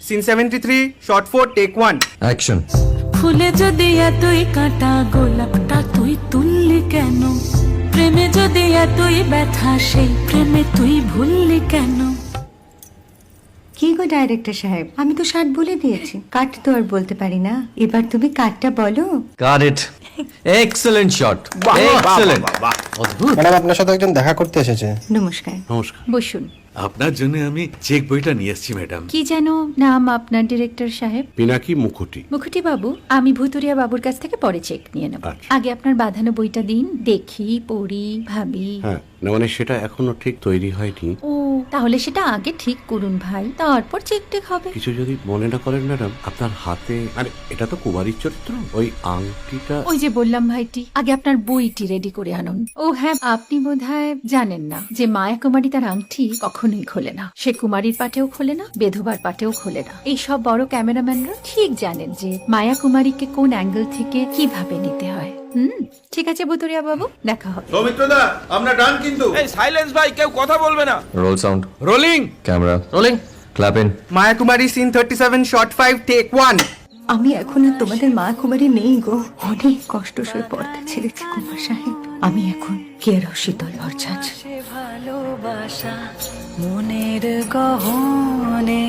Scene 73 short 4 take 1 action. ফুলে যদি এতই কাঁটা গোলাপটা তুই তুললি কেন? প্রেমে যদি এতই ব্যথা সেই প্রেমে তুই ভুললি কেন? কি গো ডাইরেক্টর সাহেব, আমি তো 60 বলে দিয়েছি, কাট তো আর বলতে পারি না, এবার তুমি কাটটা বলো। Got it. Excellent shot, excellent. অদ্ভুত। ম্যাডাম আপনার সাথে একজন দেখা করতে এসেছে। নমস্কার। নমস্কার। বসুন। আপনার জন্য আমি চেক বইটা নিয়ে এসেছি ম্যাডাম। কি যেন নাম আপনার ডিরেক্টর সাহেব? পিনাকি মুখোটি। মুখুটি বাবু, আমি ভুতুরিয়া বাবুর কাছ থেকে পরে চেক নিয়ে নেব। আচ্ছা। আগে আপনার বাঁধানো বইটা দিন, দেখি, পড়ি, ভাবি। হ্যাঁ, না মানে সেটা এখনো ঠিক তৈরি হয়নি। ও, তাহলে সেটা আগে ঠিক করুন ভাই, তারপর চেক টেক হবে। কিছু যদি মনে না করেন ম্যাডাম, আপনার হাতে, আরে এটা তো কুমারীর চরিত্র, ওই আংটিটা। ওই যে বললাম ভাইটি, আগে আপনার বইটি রেডি করে আনুন। ও হ্যাঁ, আপনি বোধহয় জানেন না যে মায়া কুমারী তার আংটি কখনোই খোলে না। সে কুমারীর পাটেও খোলে না, বেধবার পাটেও খোলে না। এই সব বড় ক্যামেরাম্যানরা ঠিক জানেন যে মায়া কুমারীকে কোন অ্যাঙ্গেল থেকে কিভাবে নিতে হয়। ঠিক আছে ভুতুরিয়া বাবু, দেখা হবে। সৌমিত্রদা, আমরা ডান কিন্তু। এই সাইলেন্স ভাই, কেউ কথা বলবে না। Roll sound, rolling. Camera rolling, clap in. Maya Kumari scene 37 shot 5 take 1 আমি এখন আর তোমাদের মা কুমারী নেই গো, অনেক কষ্ট সয়ে পর্দা ছেড়েছি কুমার সাহেব। আমি এখন কেরো শীতল ভরছাছ। ভালোবাসা মনের গহনে